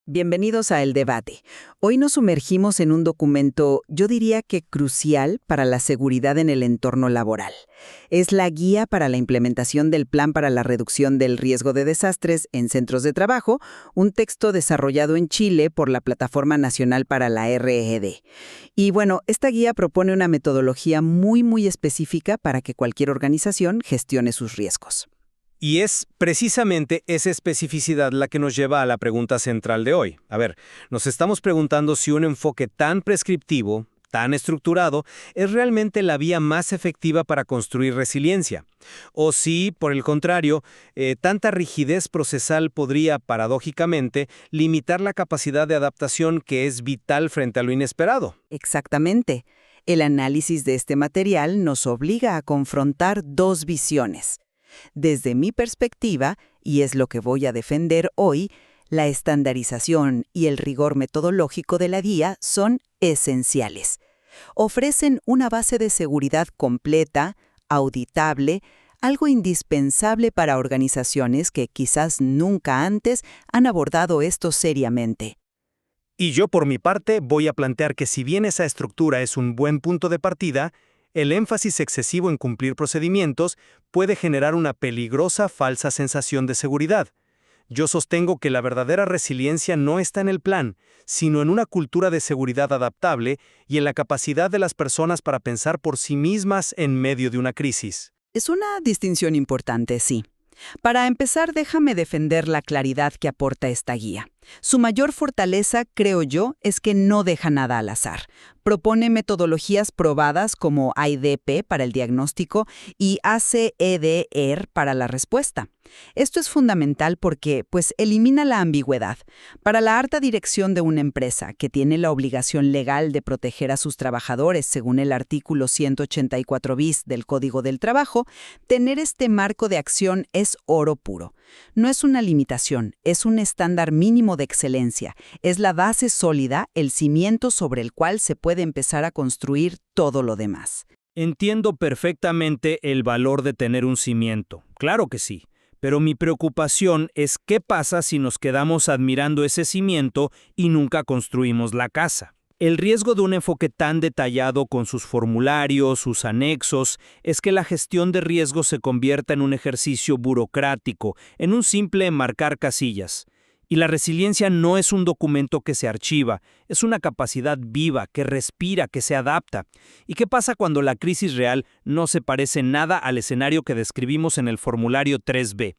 Bienvenidos a El Debate. Hoy nos sumergimos en un documento, yo diría que crucial para la seguridad en el entorno laboral. Es la guía para la implementación del Plan para la Reducción del Riesgo de Desastres en Centros de Trabajo, un texto desarrollado en Chile por la Plataforma Nacional para la RED. Y bueno, esta guía propone una metodología muy específica para que cualquier organización gestione sus riesgos. Y es precisamente esa especificidad la que nos lleva a la pregunta central de hoy. A ver, nos estamos preguntando si un enfoque tan prescriptivo, tan estructurado, es realmente la vía más efectiva para construir resiliencia. O si, por el contrario, tanta rigidez procesal podría, paradójicamente, limitar la capacidad de adaptación que es vital frente a lo inesperado. Exactamente. El análisis de este material nos obliga a confrontar dos visiones. Desde mi perspectiva, y es lo que voy a defender hoy, la estandarización y el rigor metodológico de la guía son esenciales. Ofrecen una base de seguridad completa, auditable, algo indispensable para organizaciones que quizás nunca antes han abordado esto seriamente. Y yo, por mi parte, voy a plantear que si bien esa estructura es un buen punto de partida, el énfasis excesivo en cumplir procedimientos puede generar una peligrosa falsa sensación de seguridad. Yo sostengo que la verdadera resiliencia no está en el plan, sino en una cultura de seguridad adaptable y en la capacidad de las personas para pensar por sí mismas en medio de una crisis. Es una distinción importante, sí. Para empezar, déjame defender la claridad que aporta esta guía. Su mayor fortaleza, creo yo, es que no deja nada al azar. Propone metodologías probadas como AIDP para el diagnóstico y ACEDR para la respuesta. Esto es fundamental porque, elimina la ambigüedad. Para la alta dirección de una empresa que tiene la obligación legal de proteger a sus trabajadores según el artículo 184 bis del Código del Trabajo, tener este marco de acción es oro puro. No es una limitación, es un estándar mínimo de excelencia. Es la base sólida, el cimiento sobre el cual se puede empezar a construir todo lo demás. Entiendo perfectamente el valor de tener un cimiento. Claro que sí. Pero mi preocupación es qué pasa si nos quedamos admirando ese cimiento y nunca construimos la casa. El riesgo de un enfoque tan detallado con sus formularios, sus anexos, es que la gestión de riesgos se convierta en un ejercicio burocrático, en un simple marcar casillas. Y la resiliencia no es un documento que se archiva, es una capacidad viva, que respira, que se adapta. ¿Y qué pasa cuando la crisis real no se parece nada al escenario que describimos en el formulario 3B?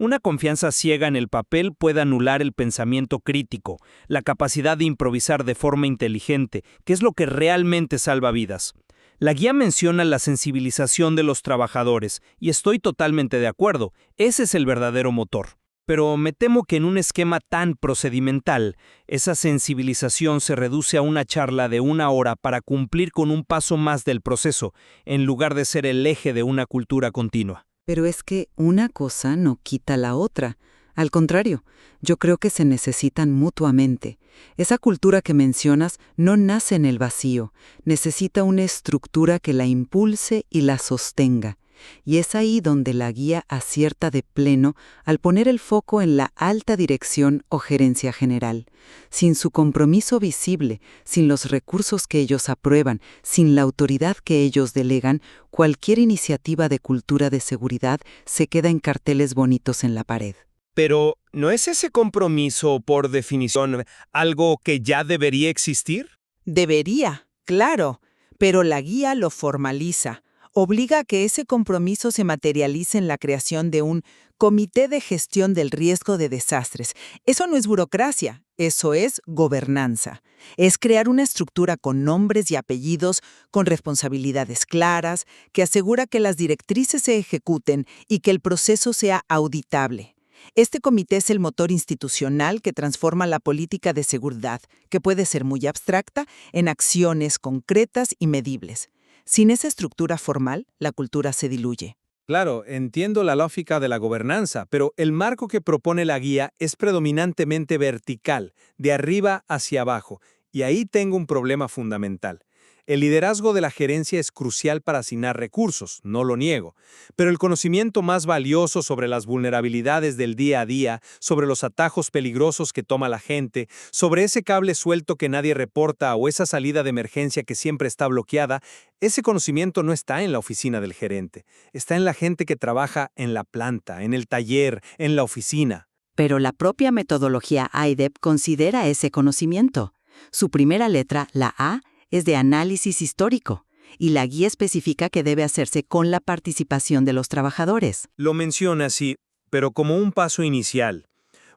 Una confianza ciega en el papel puede anular el pensamiento crítico, la capacidad de improvisar de forma inteligente, que es lo que realmente salva vidas. La guía menciona la sensibilización de los trabajadores, y estoy totalmente de acuerdo, ese es el verdadero motor. Pero me temo que en un esquema tan procedimental, esa sensibilización se reduce a una charla de 1 hora para cumplir con un paso más del proceso, en lugar de ser el eje de una cultura continua. Pero es que una cosa no quita la otra. Al contrario, yo creo que se necesitan mutuamente. Esa cultura que mencionas no nace en el vacío, necesita una estructura que la impulse y la sostenga. Y es ahí donde la guía acierta de pleno al poner el foco en la alta dirección o gerencia general. Sin su compromiso visible, sin los recursos que ellos aprueban, sin la autoridad que ellos delegan, cualquier iniciativa de cultura de seguridad se queda en carteles bonitos en la pared. Pero, ¿no es ese compromiso, por definición, algo que ya debería existir? Debería, claro, pero la guía lo formaliza. Obliga a que ese compromiso se materialice en la creación de un Comité de Gestión del Riesgo de Desastres. Eso no es burocracia, eso es gobernanza. Es crear una estructura con nombres y apellidos, con responsabilidades claras, que asegura que las directrices se ejecuten y que el proceso sea auditable. Este comité es el motor institucional que transforma la política de seguridad, que puede ser muy abstracta, en acciones concretas y medibles. Sin esa estructura formal, la cultura se diluye. Claro, entiendo la lógica de la gobernanza, pero el marco que propone la guía es predominantemente vertical, de arriba hacia abajo, y ahí tengo un problema fundamental. El liderazgo de la gerencia es crucial para asignar recursos, no lo niego, pero el conocimiento más valioso sobre las vulnerabilidades del día a día, sobre los atajos peligrosos que toma la gente, sobre ese cable suelto que nadie reporta o esa salida de emergencia que siempre está bloqueada, ese conocimiento no está en la oficina del gerente, está en la gente que trabaja en la planta, en el taller, en la oficina. Pero la propia metodología IDEP considera ese conocimiento. Su primera letra, la A, es de análisis histórico, y la guía especifica que debe hacerse con la participación de los trabajadores. Lo menciona así, pero como un paso inicial.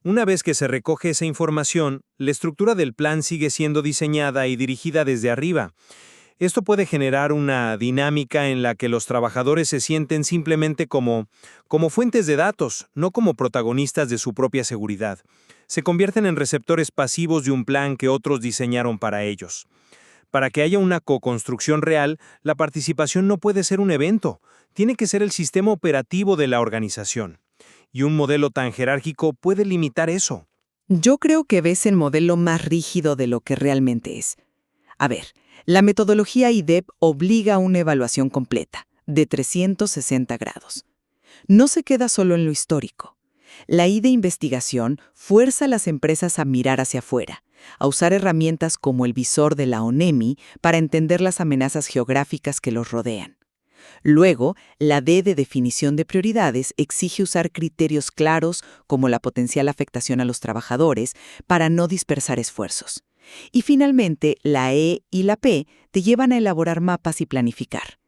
Una vez que se recoge esa información, la estructura del plan sigue siendo diseñada y dirigida desde arriba. Esto puede generar una dinámica en la que los trabajadores se sienten simplemente como fuentes de datos, no como protagonistas de su propia seguridad. Se convierten en receptores pasivos de un plan que otros diseñaron para ellos. Para que haya una co-construcción real, la participación no puede ser un evento, tiene que ser el sistema operativo de la organización. Y un modelo tan jerárquico puede limitar eso. Yo creo que ves el modelo más rígido de lo que realmente es. A ver, la metodología IDEP obliga a una evaluación completa, de 360 grados. No se queda solo en lo histórico. La I de investigación fuerza a las empresas a mirar hacia afuera, a usar herramientas como el visor de la ONEMI para entender las amenazas geográficas que los rodean. Luego, la D de definición de prioridades exige usar criterios claros como la potencial afectación a los trabajadores para no dispersar esfuerzos. Y finalmente, la E y la P te llevan a elaborar mapas y planificar.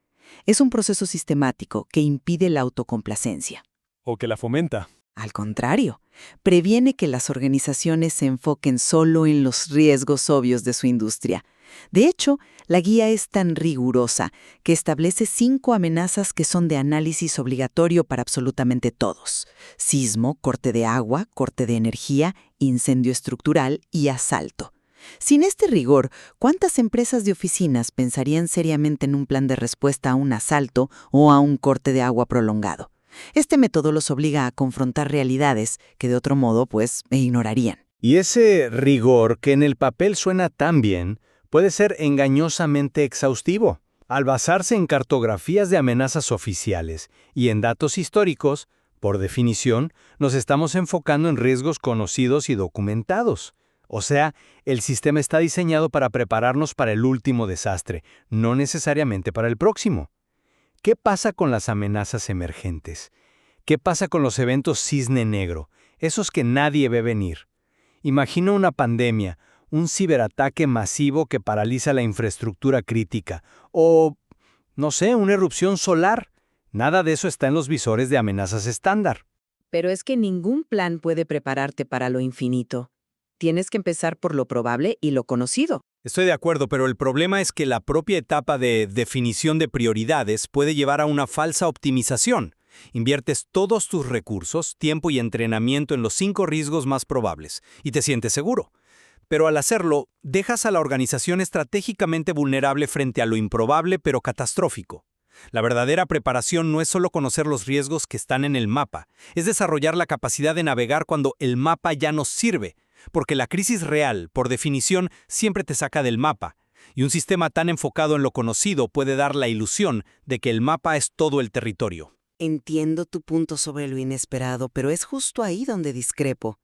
Es un proceso sistemático que impide la autocomplacencia. O que la fomenta. Al contrario, previene que las organizaciones se enfoquen solo en los riesgos obvios de su industria. De hecho, la guía es tan rigurosa que establece 5 amenazas que son de análisis obligatorio para absolutamente todos: sismo, corte de agua, corte de energía, incendio estructural y asalto. Sin este rigor, ¿cuántas empresas de oficinas pensarían seriamente en un plan de respuesta a un asalto o a un corte de agua prolongado? Este método los obliga a confrontar realidades que de otro modo, ignorarían. Y ese rigor, que en el papel suena tan bien, puede ser engañosamente exhaustivo. Al basarse en cartografías de amenazas oficiales y en datos históricos, por definición, nos estamos enfocando en riesgos conocidos y documentados. O sea, el sistema está diseñado para prepararnos para el último desastre, no necesariamente para el próximo. ¿Qué pasa con las amenazas emergentes? ¿Qué pasa con los eventos cisne negro, esos que nadie ve venir? Imagina una pandemia, un ciberataque masivo que paraliza la infraestructura crítica, o, no sé, una erupción solar. Nada de eso está en los visores de amenazas estándar. Pero es que ningún plan puede prepararte para lo infinito. Tienes que empezar por lo probable y lo conocido. Estoy de acuerdo, pero el problema es que la propia etapa de definición de prioridades puede llevar a una falsa optimización. Inviertes todos tus recursos, tiempo y entrenamiento en los 5 riesgos más probables, y te sientes seguro. Pero al hacerlo, dejas a la organización estratégicamente vulnerable frente a lo improbable pero catastrófico. La verdadera preparación no es solo conocer los riesgos que están en el mapa, es desarrollar la capacidad de navegar cuando el mapa ya no sirve. Porque la crisis real, por definición, siempre te saca del mapa, y un sistema tan enfocado en lo conocido puede dar la ilusión de que el mapa es todo el territorio. Entiendo tu punto sobre lo inesperado, pero es justo ahí donde discrepo.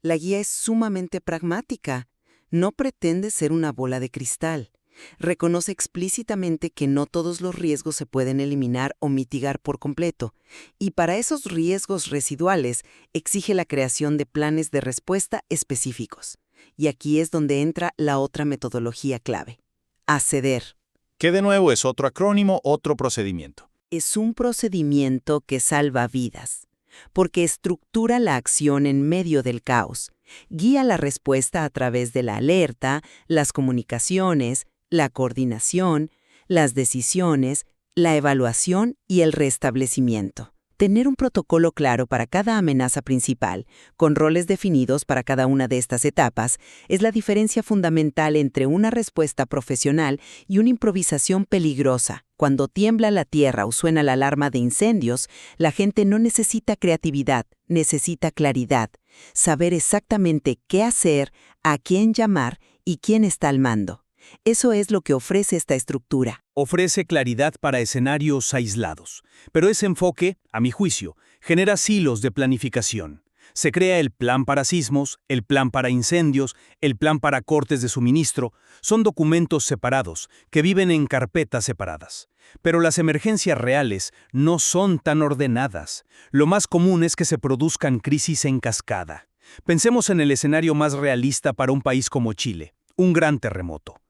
La guía es sumamente pragmática. No pretende ser una bola de cristal. Reconoce explícitamente que no todos los riesgos se pueden eliminar o mitigar por completo, y para esos riesgos residuales exige la creación de planes de respuesta específicos. Y aquí es donde entra la otra metodología clave: ACEDER. Que de nuevo es otro acrónimo, otro procedimiento. Es un procedimiento que salva vidas, porque estructura la acción en medio del caos, guía la respuesta a través de la alerta, las comunicaciones, la coordinación, las decisiones, la evaluación y el restablecimiento. Tener un protocolo claro para cada amenaza principal, con roles definidos para cada una de estas etapas, es la diferencia fundamental entre una respuesta profesional y una improvisación peligrosa. Cuando tiembla la tierra o suena la alarma de incendios, la gente no necesita creatividad, necesita claridad, saber exactamente qué hacer, a quién llamar y quién está al mando. Eso es lo que ofrece esta estructura. Ofrece claridad para escenarios aislados, pero ese enfoque, a mi juicio, genera silos de planificación. Se crea el plan para sismos, el plan para incendios, el plan para cortes de suministro. Son documentos separados, que viven en carpetas separadas. Pero las emergencias reales no son tan ordenadas. Lo más común es que se produzcan crisis en cascada. Pensemos en el escenario más realista para un país como Chile, un gran terremoto.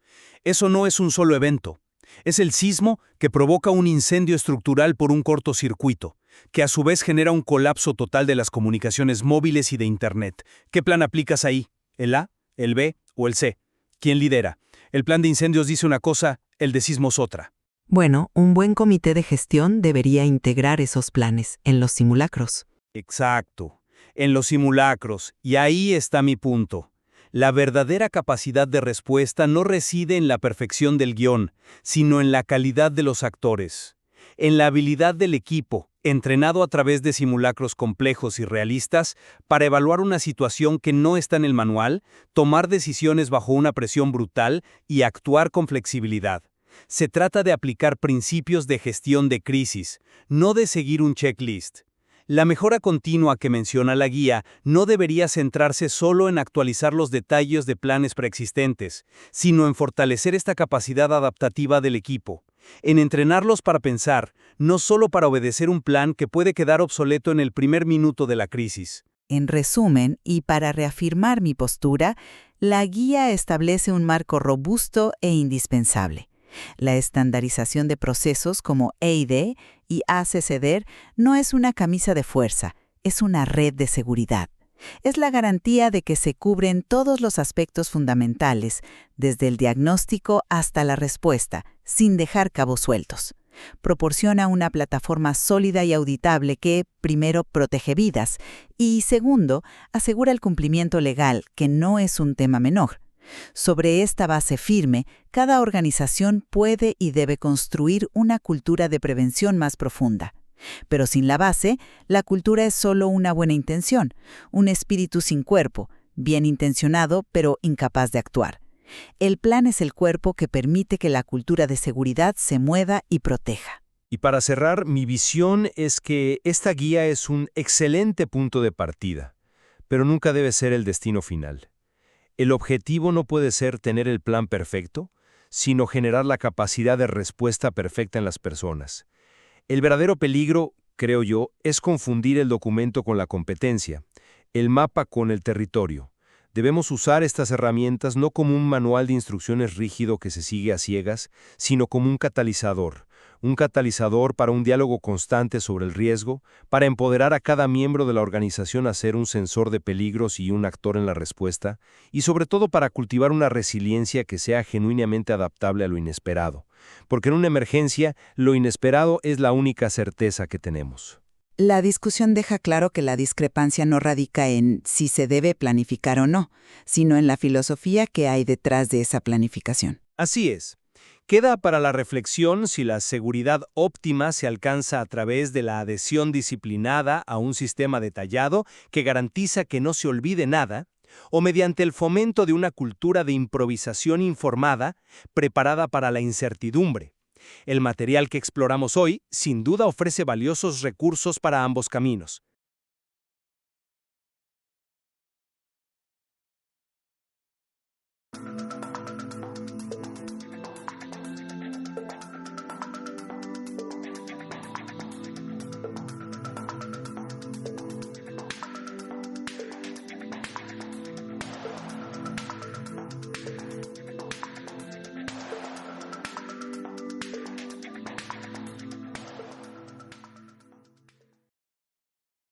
Eso no es un solo evento. Es el sismo que provoca un incendio estructural por un cortocircuito, que a su vez genera un colapso total de las comunicaciones móviles y de Internet. ¿Qué plan aplicas ahí? ¿El A, el B o el C? ¿Quién lidera? El plan de incendios dice una cosa, el de sismos otra. Bueno, un buen comité de gestión debería integrar esos planes en los simulacros. Exacto, en los simulacros, y ahí está mi punto. La verdadera capacidad de respuesta no reside en la perfección del guión, sino en la calidad de los actores, en la habilidad del equipo, entrenado a través de simulacros complejos y realistas para evaluar una situación que no está en el manual, tomar decisiones bajo una presión brutal y actuar con flexibilidad. Se trata de aplicar principios de gestión de crisis, no de seguir un checklist. La mejora continua que menciona la guía no debería centrarse solo en actualizar los detalles de planes preexistentes, sino en fortalecer esta capacidad adaptativa del equipo, en entrenarlos para pensar, no solo para obedecer un plan que puede quedar obsoleto en el primer minuto de la crisis. En resumen, y para reafirmar mi postura, la guía establece un marco robusto e indispensable. La estandarización de procesos como EID y ACCDER no es una camisa de fuerza, es una red de seguridad. Es la garantía de que se cubren todos los aspectos fundamentales, desde el diagnóstico hasta la respuesta, sin dejar cabos sueltos. Proporciona una plataforma sólida y auditable que, primero, protege vidas y, segundo, asegura el cumplimiento legal, que no es un tema menor. Sobre esta base firme, cada organización puede y debe construir una cultura de prevención más profunda. Pero sin la base, la cultura es solo una buena intención, un espíritu sin cuerpo, bien intencionado pero incapaz de actuar. El plan es el cuerpo que permite que la cultura de seguridad se mueva y proteja. Y para cerrar, mi visión es que esta guía es un excelente punto de partida, pero nunca debe ser el destino final. El objetivo no puede ser tener el plan perfecto, sino generar la capacidad de respuesta perfecta en las personas. El verdadero peligro, creo yo, es confundir el documento con la competencia, el mapa con el territorio. Debemos usar estas herramientas no como un manual de instrucciones rígido que se sigue a ciegas, sino como un catalizador para un diálogo constante sobre el riesgo, para empoderar a cada miembro de la organización a ser un sensor de peligros y un actor en la respuesta, y sobre todo para cultivar una resiliencia que sea genuinamente adaptable a lo inesperado, porque en una emergencia, lo inesperado es la única certeza que tenemos. La discusión deja claro que la discrepancia no radica en si se debe planificar o no, sino en la filosofía que hay detrás de esa planificación. Así es. Queda para la reflexión si la seguridad óptima se alcanza a través de la adhesión disciplinada a un sistema detallado que garantiza que no se olvide nada, o mediante el fomento de una cultura de improvisación informada, preparada para la incertidumbre. El material que exploramos hoy, sin duda, ofrece valiosos recursos para ambos caminos.